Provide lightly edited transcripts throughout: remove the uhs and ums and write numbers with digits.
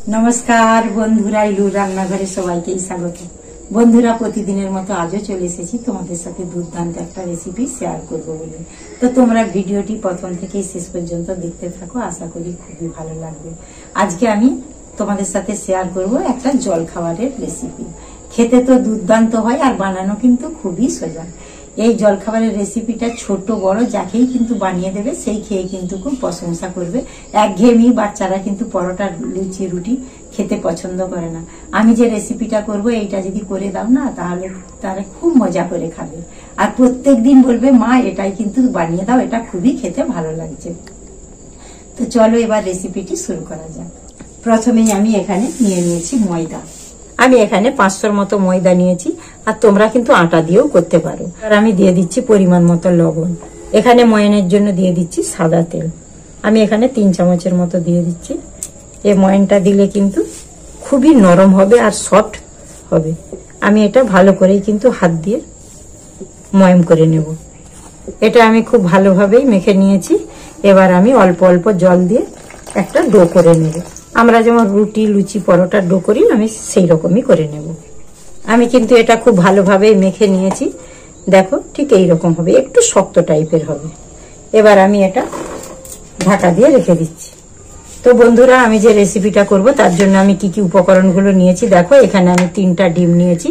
नमस्कार बंधुरा इलुर रान्नाघरे सबाइके स्वागत। बंधुरा प्रतिदिनेर मतो आजो चले एसेछि तोमादेर साथे दुर्दान्त एकटा रेसिपि शेयर करब बोले। तो तोमरा भिडियोटी प्रथम थेके शेष पर्यन्त देखते थाको, आशा करी खूबই ভালো লাগবে। আজকে আমি তোমাদের সাথে শেয়ার করব একটা জলখাবারের রেসিপি। খেতে তো দুর্দান্ত হয় আর বানানো কিন্তু খুবই সোজা। এই জলখাবারের রেসিপিটা ছোট বড় যাকেই কিন্তু বানিয়ে দেবে সেই খেয়ে কিন্তু খুব প্রশংসা করবে। একঘেয়েমি বাচ্চারা কিন্তু পরোটা লুচি রুটি খেতে পছন্দ করে না। আমি যে রেসিপিটা করব এইটা যদি করে দাও না তাহলে তারা খুব মজা করে খাবে আর প্রত্যেকদিন বলবে মা এটাই কিন্তু বানিয়ে দাও, এটা খুবই খেতে ভালো লাগছে। তো চলো এবার রেসিপিটি শুরু করা যাক। প্রথমেই আমি এখানে নিয়ে নিয়েছি ময়দা। আমি এখানে 500 মতো ময়দা নিয়েছি আর তোমরা কিন্তু আটা দিয়েও করতে পারো। আর আমি দিয়ে দিচ্ছি পরিমাণ মতো লবণ। এখানে ময়ানের জন্য দিয়ে দিচ্ছি সাদা তেল। আমি এখানে 3 চামচের মতো দিয়ে দিচ্ছি। এই ময়ানটা দিলে কিন্তু খুবই নরম হবে আর সফট হবে। আমি এটা ভালো করেই কিন্তু হাত দিয়ে ময়াম করে নেব। এটা আমি খুব ভালোভাবেই মেখে নিয়েছি। এবার আমি অল্প অল্প জল দিয়ে একটা ডো করে নেব। আমরা যেমন রুটি লুচি পরোটার ডো করি আমি সেই রকমই করে নেব। আমি কিন্তু এটা খুব ভালোভাবে মেখে নিয়েছি। দেখো ঠিক এই রকম হবে, একটু শক্ত টাইপের হবে। এবার আমি এটা ঢাকা দিয়ে রেখে দিচ্ছি। তো বন্ধুরা আমি যে রেসিপিটা করব তার জন্য আমি কি কি উপকরণগুলো নিয়েছি দেখো। এখানে আমি 3টা ডিম নিয়েছি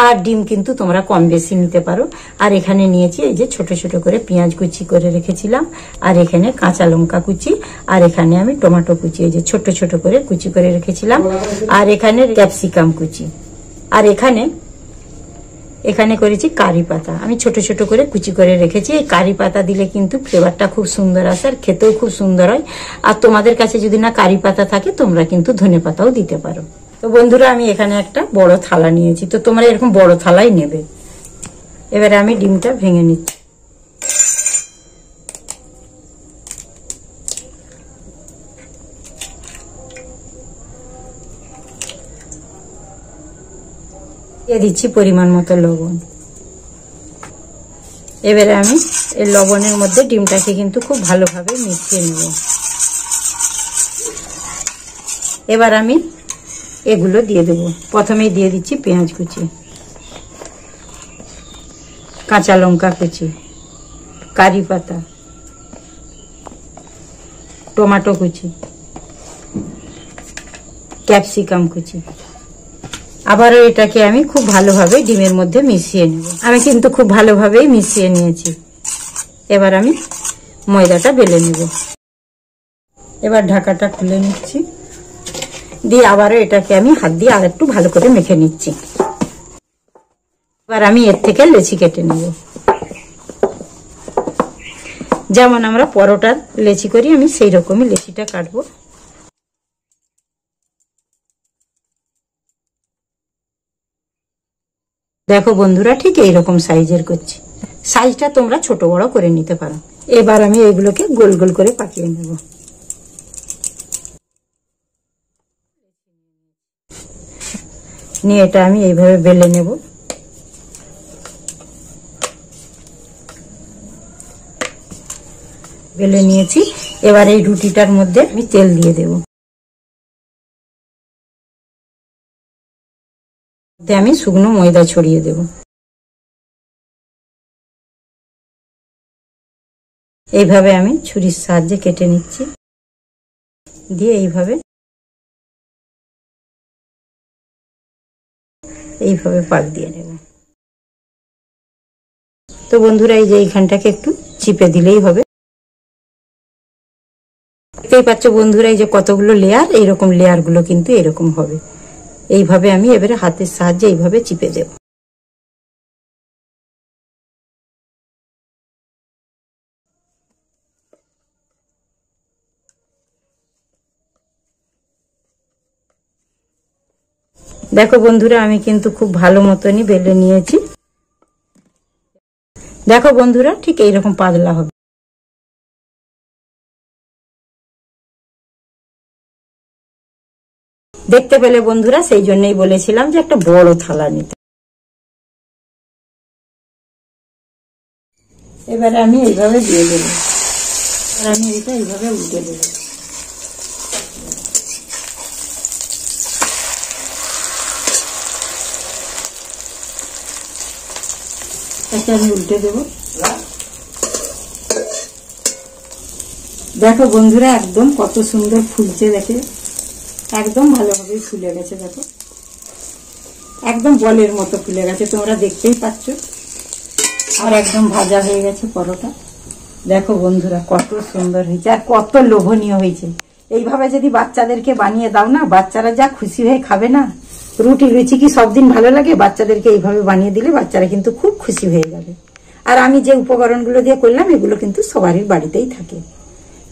আর ডিম কিন্তু তোমরা কম বেশি নিতে পারো। আর এখানে নিয়েছি এই যে ছোট ছোট করে পেঁয়াজ কুচি করে রেখেছিলাম, আর এখানে কাঁচা লঙ্কা কুচি, আর এখানে আমি টমেটো কুচি এই যে ছোট ছোট করে কুচি করে রেখেছিলাম, আর এখানে ক্যাপসিকাম কুচি, আর এখানে করেছি কারি পাতা। আমি ছোট ছোট করে কুচি করে রেখেছি। এই কারি পাতা দিলে কিন্তু ফ্লেভারটা খুব সুন্দর আসে আর খেতেও খুব সুন্দর হয়। আর তোমাদের কাছে যদি না কারি পাতা থাকে তোমরা কিন্তু ধনে পাতাও দিতে পারো। তো বন্ধুরা আমি এখানে একটা বড় থালা নিয়েছি, তো তোমরা এরকম বড় থালাই নেবে। এবারে আমি ডিমটা ভেঙে নিচ্ছি। দিয়ে দিচ্ছি পরিমাণ মতো লবণ। এবারে আমি এই লবণের মধ্যে ডিমটাকে কিন্তু খুব ভালোভাবে মিশিয়ে নেব। এবার আমি এগুলো দিয়ে দেব। প্রথমেই দিয়ে দিচ্ছি পেঁয়াজ কুচি, কাঁচা লঙ্কা কুচি, কারি পাতা, টমেটো কুচি, ক্যাপসিকাম কুচি। আবারও এটাকে আমি খুব ভালোভাবে ডিমের মধ্যে মিশিয়ে নেব। আমি কিন্তু খুব ভালোভাবেই মিশিয়ে নিয়েছি। এবার আমি ময়দাটা বেলে নেব। এবার ঢাকাটা খুলে নিচ্ছি, দিয়ে আবারও এটাকে আমি হাত দিয়ে আর একটু ভালো করে মেখে নিচ্ছি। এবার আমি এর থেকে লেচি কেটে নেব। যেমন আমরা পরোটার লেচি করি আমি সেই রকমই লেচিটা কাটবো। দেখো বন্ধুরা ঠিক এইরকম সাইজের করছি। সাইজটা তোমরা ছোট বড় করে নিতে পারো। এবার আমি এগুলোকে গোল গোল করে পাকিয়ে নেব। নিয়ে এটা আমি এইভাবে বেলে নেব। বেলে নিয়েছি। এবার এই রুটিটার মধ্যে আমি তেল দিয়ে দেব। আমি শুকনো ময়দা ছড়িয়ে দেব। এইভাবে আমি ছুরির সাহায্যে কেটে নিচ্ছি, দিয়ে এইভাবে পাক দিয়ে নেব। তো বন্ধুরা এই যে এইখানটাকে একটু চিপে দিলেই হবে। দেখতেই পাচ্ছ বন্ধুরা এই যে কতগুলো লেয়ার, এইরকম লেয়ার গুলো কিন্তু এরকম হবে। এইভাবে আমি এবারে হাতের সাহায্যে এইভাবে চিপে দেব। দেখো বন্ধুরা আমি কিন্তু খুব ভালো মতনই বেলে নিয়েছি। দেখো বন্ধুরা ঠিক এইরকম পাতলা হবে। দেখতে পেলে বন্ধুরা, সেই জন্যই বলেছিলাম যে একটা বড় থালা নিতে। এবারে আমি এইভাবে দিয়ে দেব। আর আমি এটা এইভাবে উল্টে দেব। এটা আমি উল্টে দেব। দেখো বন্ধুরা একদম কত সুন্দর ফুলছে, দেখে একদম ভালোভাবে ফুলে গেছে। দেখো একদম বলের মতো ফুলে গেছে, তোমরা দেখতেই পাচ্ছ। আর একদম ভাজা হয়ে গেছে পরোটা। দেখো বন্ধুরা কত সুন্দর হয়েছে আর কত লোভনীয় হয়েছে। এইভাবে যদি বাচ্চাদেরকে বানিয়ে দাও না, বাচ্চারা যা খুশি হয়ে খাবে না। রুটি লুচি কি সব দিন ভালো লাগে? বাচ্চাদেরকে এইভাবে বানিয়ে দিলে বাচ্চারা কিন্তু খুব খুশি হয়ে যাবে। আর আমি যে উপকরণগুলো দিয়ে করলাম এগুলো কিন্তু সবারই বাড়িতেই থাকে,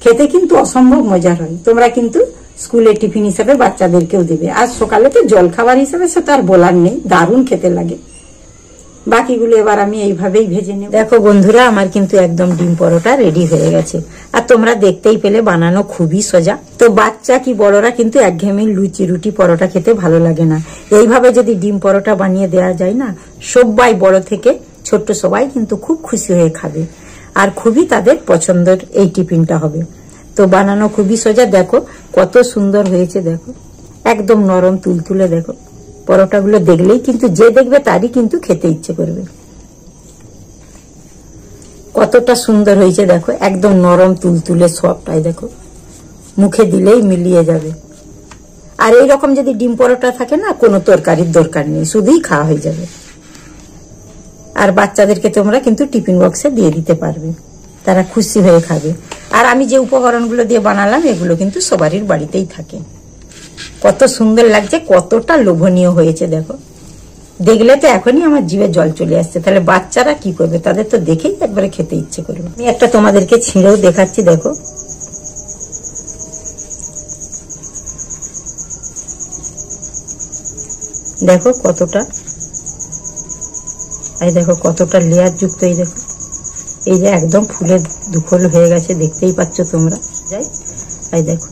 খেতে কিন্তু অসম্ভব মজার হয়। তোমরা কিন্তু স্কুলে টিফিন হিসেবে বাচ্চাদেরকেও দেবে। আর সকালে তো জল খাবার হিসেবে সেটা আর বলার নেই, দারুণ খেতে লাগে। বাকিগুলো এবার আমি এইভাবেই ভেজে নেব। দেখো বন্ধুরা আমার কিন্তু একদম ডিম পরোটা রেডি হয়ে গেছে। আর তোমরা দেখতেই পেলে বানানো খুবই সোজা। তো বাচ্চা কি বড়রা কিন্তু একঘেয়েমি লুচি রুটি পরোটা খেতে ভালো লাগে না। এইভাবে যদি ডিম পরোটা বানিয়ে দেওয়া যায় না, সবাই বড় থেকে ছোট্ট সবাই কিন্তু খুব খুশি হয়ে খাবে আর খুবই তাদের পছন্দের এই টিফিনটা হবে। তো বানানো খুবই সোজা। দেখো কত সুন্দর হয়েছে, দেখো একদম নরম তুলতুলে। দেখো পরোটাগুলো দেখলেই কিন্তু যে দেখবে তারই কিন্তু খেতে ইচ্ছে করবে। কতটা সুন্দর হয়েছে দেখো, একদম নরম তুলতুলে সবটাই। দেখো মুখে দিলেই মিলিয়ে যাবে। আর এইরকম যদি ডিম পরোটা থাকে না, কোনো তরকারির দরকার নেই, শুধুই খাওয়া হয়ে যাবে। আর বাচ্চাদেরকে তোমরা কিন্তু টিফিন বক্সে দিয়ে দিতে পারবে, তারা খুশি হয়ে খাবে। আর আমি যে উপকরণগুলো দিয়ে বানালাম এগুলো কিন্তু সবারই বাড়িতেই থাকে। কত সুন্দর লাগছে, কতটা লোভনীয় হয়েছে। দেখো দেখলে তো এখনই আমার জিভে জল চলে আসছে। তাহলে বাচ্চারা কি করবে? তাদের তো দেখেই একবারে খেতে ইচ্ছে করবে। আমি একটা তোমাদেরকে ছিঁড়েও দেখাচ্ছি। দেখো দেখো কতটা, এই দেখো কতটা লেয়ার যুক্ত। এই দেখো এই যে একদম ফুলে দুখল হয়ে গেছে, দেখতেই পাচ্ছ তোমরা। যাই এই দেখো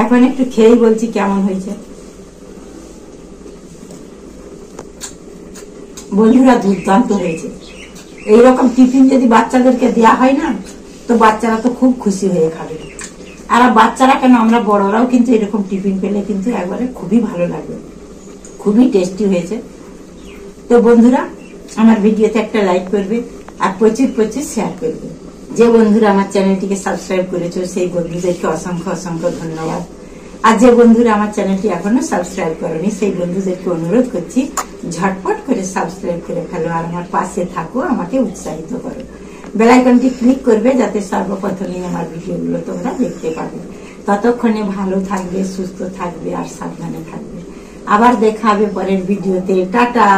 এখন একটু খেয়েই বলছি কেমন হয়েছে। বন্ধুরা দুর্দান্ত হয়েছে। এইরকম টিফিন যদি বাচ্চাদেরকে দেওয়া হয় না, তো বাচ্চারা তো খুব খুশি হয়ে খাবে। আর বাচ্চারা কেন, আমরা বড়রাও কিন্তু এরকম টিফিন পেলে কিন্তু একবারে খুবই ভালো লাগবে, খুবই টেস্টি হয়েছে। তো বন্ধুরা আমার ভিডিওতে একটা লাইক করবে আর প্রচুর প্রচুর শেয়ার করবে। যে বন্ধুরা আমার চ্যানেলটিকে সাবস্ক্রাইব করেছো সেই বন্ধুদেরকে অসংখ্য অসংখ্য ধন্যবাদ। আর যে বন্ধুরা আমার চ্যানেলটি এখনো সাবস্ক্রাইব করেনি সেই বন্ধুদেরকে অনুরোধ করছি ঝটপট করে সাবস্ক্রাইব করে ফেলো আর আমার পাশে থাকো, আমাকে উৎসাহিত করো। বেল আইকনটি ক্লিক করবে যাতে সর্বপ্রথমে আমার ভিডিওগুলো তোমরা দেখতে পাবে। ততক্ষণে ভালো থাকবে, সুস্থ থাকবে আর সাবধানে থাকবে। আবার দেখা হবে পরের ভিডিওতে। টাটা।